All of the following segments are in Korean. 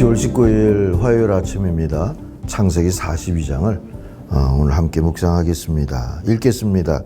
10월 19일 화요일 아침입니다. 창세기 42장을 오늘 함께 묵상하겠습니다. 읽겠습니다.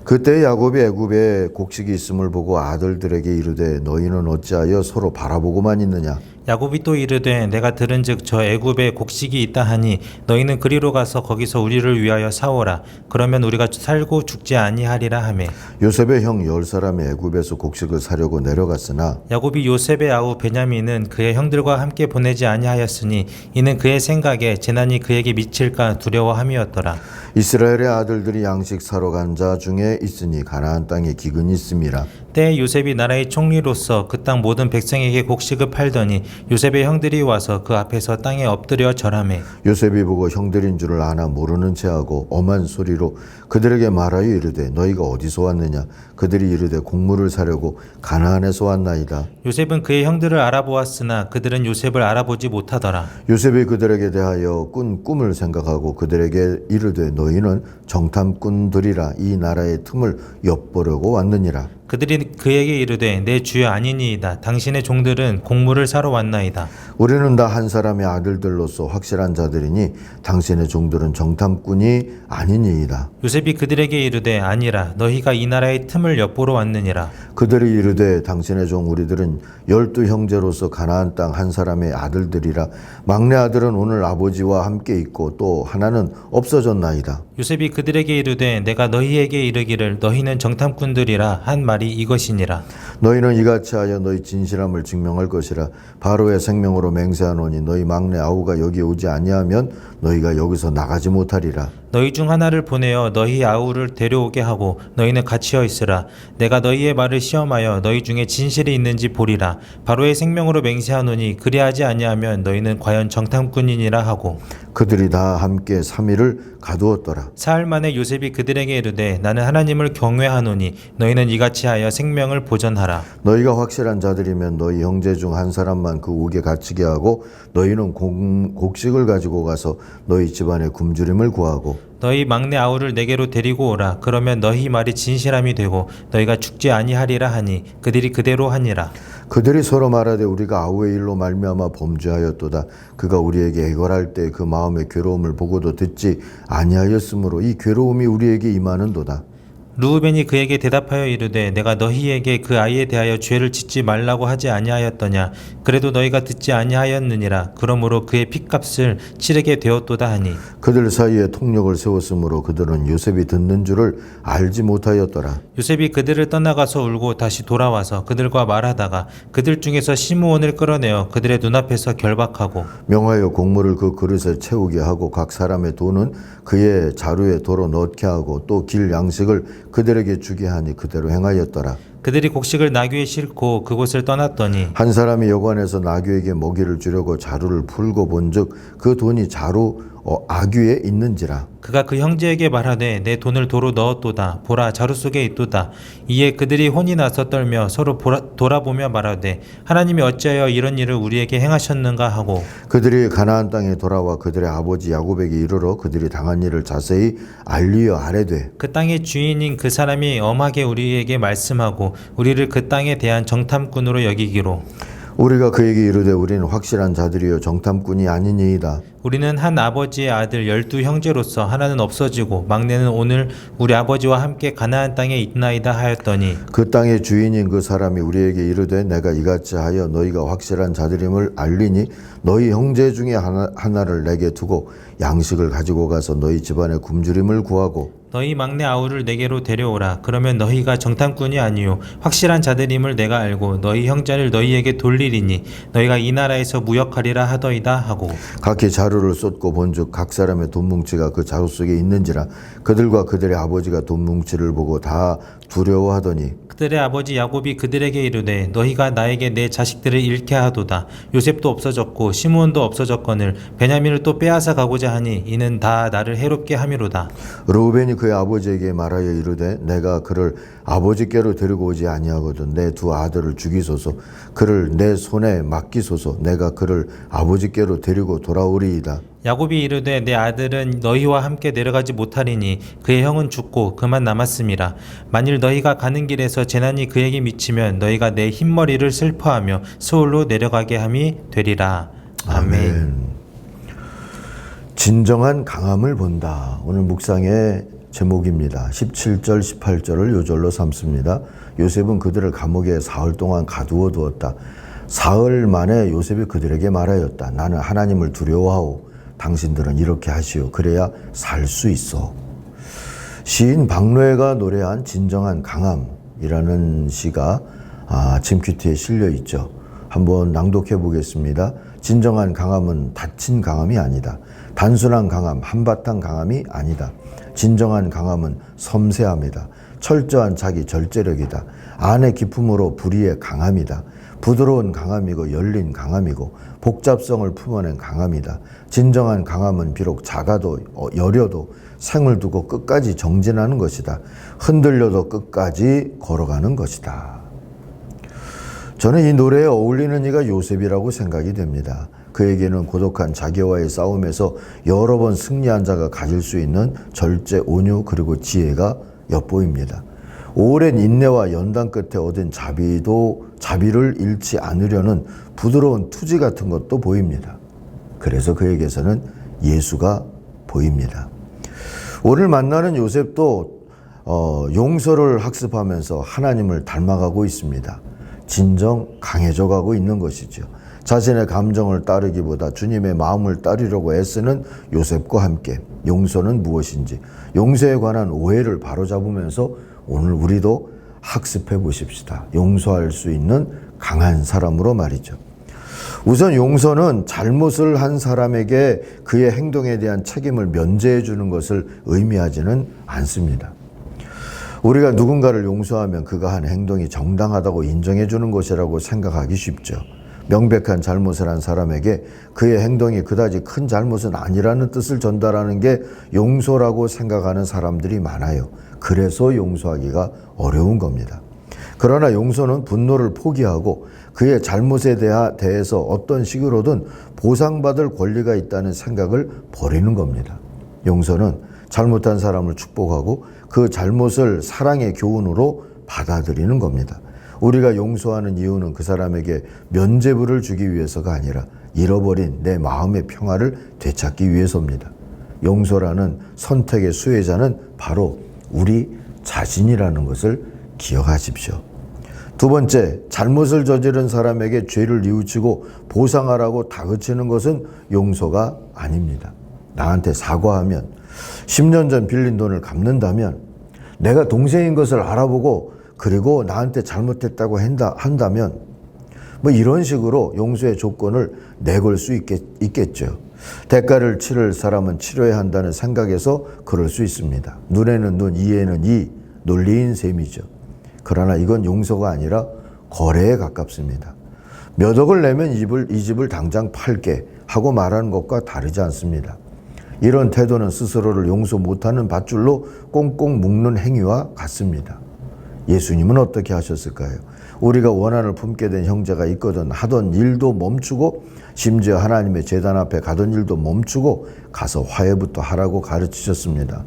그때 야곱이 애굽에 곡식이 있음을 보고 아들들에게 이르되 너희는 어찌하여 서로 바라보고만 있느냐. 야곱이 또 이르되 내가 들은즉 저 애굽에 곡식이 있다 하니 너희는 그리로 가서 거기서 우리를 위하여 사오라. 그러면 우리가 살고 죽지 아니하리라 하매. 요셉의 형 10사람이 애굽에서 곡식을 사려고 내려갔으나 야곱이 요셉의 아우 베냐민은 그의 형들과 함께 보내지 아니하였으니 이는 그의 생각에 재난이 그에게 미칠까 두려워함이었더라. 이스라엘의 아들들이 양식 사러 간 자 중에 있으니 가나안 땅에 기근이 있음이라. 때에 요셉이 나라의 총리로서 그 땅 모든 백성에게 곡식을 팔더니 요셉의 형들이 와서 그 앞에서 땅에 엎드려 절하매. 요셉이 보고 형들인 줄을 아나 모르는 체하고 엄한 소리로 그들에게 말하여 이르되 너희가 어디서 왔느냐. 그들이 이르되 곡물을 사려고 가나안에서 왔나이다. 요셉은 그의 형들을 알아보았으나 그들은 요셉을 알아보지 못하더라. 요셉이 그들에게 대하여 꾼 꿈을 생각하고 그들에게 이르되 너희는 정탐꾼들이라 이 나라의 틈을 엿보려고 왔느니라. 그들이 그에게 이르되 내 주여 아니니이다. 당신의 종들은 곡물을 사러 왔나이다. 우리는 다 한 사람의 아들들로서 확실한 자들이니 당신의 종들은 정탐꾼이 아니니이다. 요셉이 그들에게 이르되 아니라 너희가 이 나라의 틈을 엿보러 왔느니라. 그들이 이르되 당신의 종 우리들은 12 형제로서 가나안 땅 한 사람의 아들들이라. 막내 아들은 오늘 아버지와 함께 있고 또 하나는 없어졌나이다. 요셉이 그들에게 이르되 내가 너희에게 이르기를 너희는 정탐꾼들이라 한 말이 이것이니라. 너희는 이같이 하여 너희 진실함을 증명할 것이라. 바로의 생명으로 맹세하노니 너희 막내 아우가 여기 오지 아니하면 너희가 여기서 나가지 못하리라. 너희 중 하나를 보내어 너희 아우를 데려오게 하고 너희는 갇혀 있으라. 내가 너희의 말을 시험하여 너희 중에 진실이 있는지 보리라. 바로의 생명으로 맹세하노니 그리하지 아니하면 너희는 과연 정탐꾼이니라 하고. 그들이 다 함께 3일을 가두었더라. 사흘 만에 요셉이 그들에게 이르되 나는 하나님을 경외하노니 너희는 이같이 하여 생명을 보전하라. 너희가 확실한 자들이면 너희 형제 중 한 사람만 그 옥에 갇히게 하고 너희는 곡식을 가지고 가서 너희 집안의 굶주림을 구하고 너희 막내 아우를 내게로 데리고 오라. 그러면 너희 말이 진실함이 되고 너희가 죽지 아니하리라 하니 그들이 그대로 하니라. 그들이 서로 말하되 우리가 아우의 일로 말미암아 범죄하였도다. 그가 우리에게 애걸할 때 그 마음의 괴로움을 보고도 듣지 아니하였으므로 이 괴로움이 우리에게 임하는도다. 르우벤이 그에게 대답하여 이르되 내가 너희에게 그 아이에 대하여 죄를 짓지 말라고 하지 아니하였더냐. 그래도 너희가 듣지 아니하였느니라. 그러므로 그의 핏값을 치르게 되었도다 하니. 그들 사이에 통력을 세웠으므로 그들은 요셉이 듣는 줄을 알지 못하였더라. 요셉이 그들을 떠나가서 울고 다시 돌아와서 그들과 말하다가 그들 중에서 시므온을 끌어내어 그들의 눈앞에서 결박하고 명하여 곡물을 그 그릇에 채우게 하고 각 사람의 돈은 그의 자루에 도로 넣게 하고 또 길 양식을 그들에게 주게 하니 그대로 행하였더라. 그들이 곡식을 나귀에 싣고 그곳을 떠났더니 한 사람이 여관에서 나귀에게 먹이를 주려고 자루를 풀고 본즉 그 돈이 자루 아귀에 있는지라. 그가 그 형제에게 말하되 내 돈을 도로 넣었도다. 보라 자루 속에 있도다. 이에 그들이 혼이 나서 떨며 서로 돌아보며 말하되 하나님이 어찌하여 이런 일을 우리에게 행하셨는가 하고. 그들이 가나안 땅에 돌아와 그들의 아버지 야곱에게 이르러 그들이 당한 일을 자세히 알리어 아뢰되 그 땅의 주인인 그 사람이 엄하게 우리에게 말씀하고 우리를 그 땅에 대한 정탐꾼으로 여기기로. 우리가 그에게 이르되 우리는 확실한 자들이요 정탐꾼이 아니니이다. 우리는 한 아버지의 아들 12 형제로서 하나는 없어지고 막내는 오늘 우리 아버지와 함께 가나안 땅에 있나이다 하였더니 그 땅의 주인인 그 사람이 우리에게 이르되 내가 이같이 하여 너희가 확실한 자들임을 알리니 너희 형제 중에 하나를 내게 두고 양식을 가지고 가서 너희 집안의 굶주림을 구하고 너희 막내 아우를 내게로 데려오라. 그러면 너희가 정탐꾼이 아니요 확실한 자들임을 내가 알고 너희 형제를 너희에게 돌리리니 너희가 이 나라에서 무역하리라 하더이다 하고. 각기 자루를 쏟고 본즉 각 사람의 돈 뭉치가 그 자루 속에 있는지라. 그들과 그들의 아버지가 돈 뭉치를 보고 다 두려워하더니 그들의 아버지 야곱이 그들에게 이르되 너희가 나에게 내 자식들을 잃게 하도다. 요셉도 없어졌고 시므온도 없어졌거늘 베냐민을 또 빼앗아 가고자 하니 이는 다 나를 해롭게 함이로다. 르우벤이 그의 아버지에게 말하여 이르되 내가 그를 아버지께로 데리고 오지 아니하거든 내 두 아들을 죽이소서. 그를 내 손에 맡기소서. 내가 그를 아버지께로 데리고 돌아오리이다. 야곱이 이르되 내 아들은 너희와 함께 내려가지 못하리니 그의 형은 죽고 그만 남았음이라. 만일 너희가 가는 길에서 재난이 그에게 미치면 너희가 내 흰머리를 슬퍼하며 서울로 내려가게 함이 되리라. 아멘. 진정한 강함을 본다. 오늘 묵상의 제목입니다. 17절, 18절을 요절로 삼습니다. 요셉은 그들을 감옥에 사흘 동안 가두어 두었다. 사흘 만에 요셉이 그들에게 말하였다. 나는 하나님을 두려워하오. 당신들은 이렇게 하시오. 그래야 살 수 있어. 시인 박노해가 노래한 진정한 강함이라는 시가 짐 큐티에 실려 있죠. 한번 낭독해 보겠습니다. 진정한 강함은 다친 강함이 아니다. 단순한 강함, 한바탕 강함이 아니다. 진정한 강함은 섬세함이다. 철저한 자기 절제력이다. 안의 기품으로 불의의 강함이다. 부드러운 강함이고 열린 강함이고 복잡성을 품어낸 강함이다. 진정한 강함은 비록 작아도 여려도 생을 두고 끝까지 정진하는 것이다. 흔들려도 끝까지 걸어가는 것이다. 저는 이 노래에 어울리는 이가 요셉이라고 생각이 됩니다. 그에게는 고독한 자기와의 싸움에서 여러 번 승리한 자가 가질 수 있는 절제, 온유 그리고 지혜가 엿보입니다. 오랜 인내와 연단 끝에 얻은 자비를 잃지 않으려는 부드러운 투지 같은 것도 보입니다. 그래서 그에게서는 예수가 보입니다. 오늘 만나는 요셉도 용서를 학습하면서 하나님을 닮아가고 있습니다. 진정 강해져 가고 있는 것이죠. 자신의 감정을 따르기보다 주님의 마음을 따르려고 애쓰는 요셉과 함께 용서는 무엇인지, 용서에 관한 오해를 바로잡으면서 오늘 우리도 학습해 보십시다. 용서할 수 있는 강한 사람으로 말이죠. 우선 용서는 잘못을 한 사람에게 그의 행동에 대한 책임을 면제해 주는 것을 의미하지는 않습니다. 우리가 누군가를 용서하면 그가 한 행동이 정당하다고 인정해 주는 것이라고 생각하기 쉽죠. 명백한 잘못을 한 사람에게 그의 행동이 그다지 큰 잘못은 아니라는 뜻을 전달하는 게 용서라고 생각하는 사람들이 많아요. 그래서 용서하기가 어려운 겁니다. 그러나 용서는 분노를 포기하고 그의 잘못에 대해서 어떤 식으로든 보상받을 권리가 있다는 생각을 버리는 겁니다. 용서는 잘못한 사람을 축복하고 그 잘못을 사랑의 교훈으로 받아들이는 겁니다. 우리가 용서하는 이유는 그 사람에게 면죄부를 주기 위해서가 아니라 잃어버린 내 마음의 평화를 되찾기 위해서입니다. 용서라는 선택의 수혜자는 바로 우리 자신이라는 것을 기억하십시오. 두 번째, 잘못을 저지른 사람에게 죄를 뉘우치고 보상하라고 다그치는 것은 용서가 아닙니다. 나한테 사과하면, 10년 전 빌린 돈을 갚는다면, 내가 동생인 것을 알아보고 그리고 나한테 잘못했다고 한다면 뭐 이런 식으로 용서의 조건을 내걸 수 있겠죠. 대가를 치를 사람은 치러야 한다는 생각에서 그럴 수 있습니다. 눈에는 눈, 이에는 이 논리인 셈이죠. 그러나 이건 용서가 아니라 거래에 가깝습니다. 몇 억을 내면 이 집을 당장 팔게 하고 말하는 것과 다르지 않습니다. 이런 태도는 스스로를 용서 못하는 밧줄로 꽁꽁 묶는 행위와 같습니다. 예수님은 어떻게 하셨을까요? 우리가 원한을 품게 된 형제가 있거든 하던 일도 멈추고 심지어 하나님의 제단 앞에 가던 일도 멈추고 가서 화해부터 하라고 가르치셨습니다.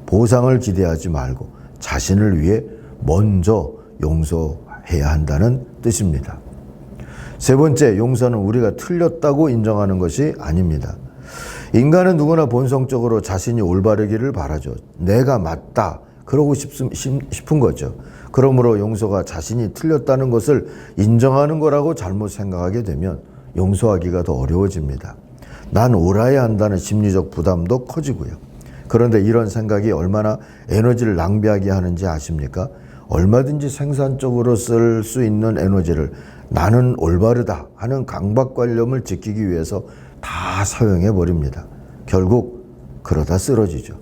보상을 기대하지 말고 자신을 위해 먼저 용서해야 한다는 뜻입니다. 세 번째, 용서는 우리가 틀렸다고 인정하는 것이 아닙니다. 인간은 누구나 본성적으로 자신이 올바르기를 바라죠. 내가 맞다 그러고 싶은 거죠. 그러므로 용서가 자신이 틀렸다는 것을 인정하는 거라고 잘못 생각하게 되면 용서하기가 더 어려워집니다. 난 옳아야 한다는 심리적 부담도 커지고요. 그런데 이런 생각이 얼마나 에너지를 낭비하게 하는지 아십니까? 얼마든지 생산적으로 쓸 수 있는 에너지를 나는 올바르다 하는 강박관념을 지키기 위해서 다 사용해 버립니다. 결국 그러다 쓰러지죠.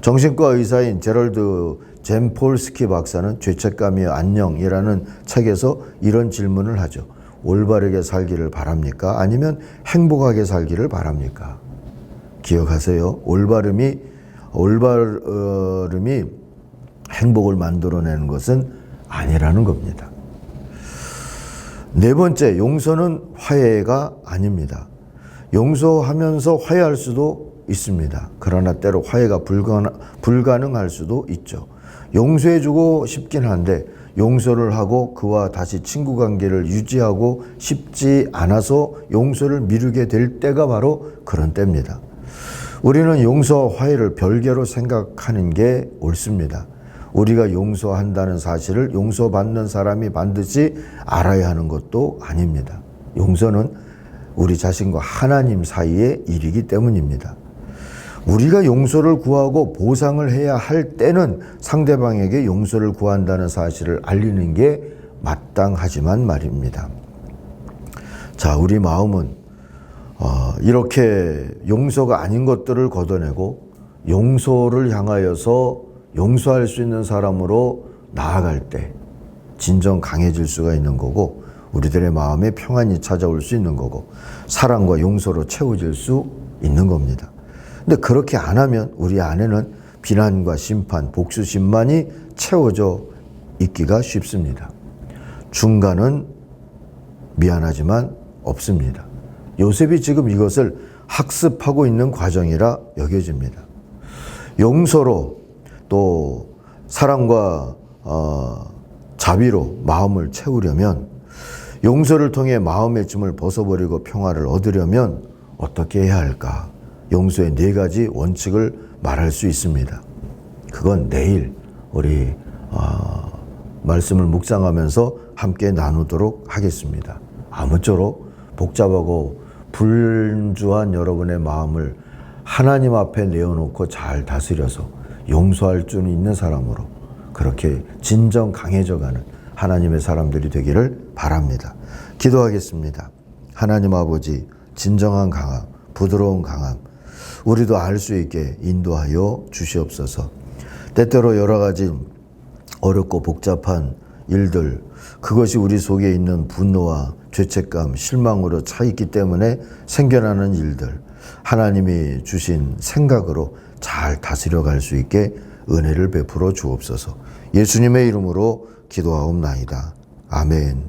정신과 의사인 제럴드 젬폴스키 박사는 죄책감이여 안녕이라는 책에서 이런 질문을 하죠. 올바르게 살기를 바랍니까? 아니면 행복하게 살기를 바랍니까? 기억하세요. 올바름이 행복을 만들어내는 것은 아니라는 겁니다. 네 번째, 용서는 화해가 아닙니다. 용서하면서 화해할 수도 있습니다. 그러나 때로 화해가 불가능할 수도 있죠. 용서해주고 싶긴 한데 용서를 하고 그와 다시 친구 관계를 유지하고 싶지 않아서 용서를 미루게 될 때가 바로 그런 때입니다. 우리는 용서와 화해를 별개로 생각하는 게 옳습니다. 우리가 용서한다는 사실을 용서받는 사람이 반드시 알아야 하는 것도 아닙니다. 용서는 우리 자신과 하나님 사이의 일이기 때문입니다. 우리가 용서를 구하고 보상을 해야 할 때는 상대방에게 용서를 구한다는 사실을 알리는 게 마땅하지만 말입니다. 자, 우리 마음은 이렇게 용서가 아닌 것들을 걷어내고 용서를 향하여서 용서할 수 있는 사람으로 나아갈 때 진정 강해질 수가 있는 거고, 우리들의 마음에 평안이 찾아올 수 있는 거고, 사랑과 용서로 채워질 수 있는 겁니다. 근데 그렇게 안 하면 우리 안에는 비난과 심판, 복수심만이 채워져 있기가 쉽습니다. 중간은 미안하지만 없습니다. 요셉이 지금 이것을 학습하고 있는 과정이라 여겨집니다. 용서로 또 사랑과 자비로 마음을 채우려면, 용서를 통해 마음의 짐을 벗어버리고 평화를 얻으려면 어떻게 해야 할까? 용서의 4가지 원칙을 말할 수 있습니다. 그건 내일 우리 말씀을 묵상하면서 함께 나누도록 하겠습니다. 아무쪼록 복잡하고 분주한 여러분의 마음을 하나님 앞에 내어놓고 잘 다스려서 용서할 줄 있는 사람으로 그렇게 진정 강해져가는 하나님의 사람들이 되기를 바랍니다. 기도하겠습니다. 하나님 아버지, 진정한 강함, 부드러운 강함, 우리도 알 수 있게 인도하여 주시옵소서. 때때로 여러 가지 어렵고 복잡한 일들, 그것이 우리 속에 있는 분노와 죄책감, 실망으로 차 있기 때문에 생겨나는 일들, 하나님이 주신 생각으로 잘 다스려 갈 수 있게 은혜를 베풀어 주옵소서. 예수님의 이름으로 기도하옵나이다. 아멘.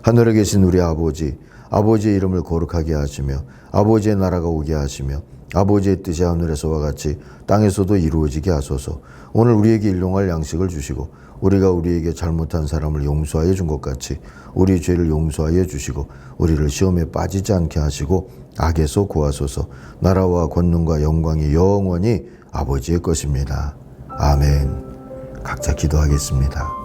하늘에 계신 우리 아버지, 아버지의 이름을 거룩하게 하시며 아버지의 나라가 오게 하시며 아버지의 뜻이 하늘에서와 같이 땅에서도 이루어지게 하소서. 오늘 우리에게 일용할 양식을 주시고 우리가 우리에게 잘못한 사람을 용서하여 준 것 같이 우리 죄를 용서하여 주시고 우리를 시험에 빠지지 않게 하시고 악에서 구하소서. 나라와 권능과 영광이 영원히 아버지의 것입니다. 아멘. 각자 기도하겠습니다.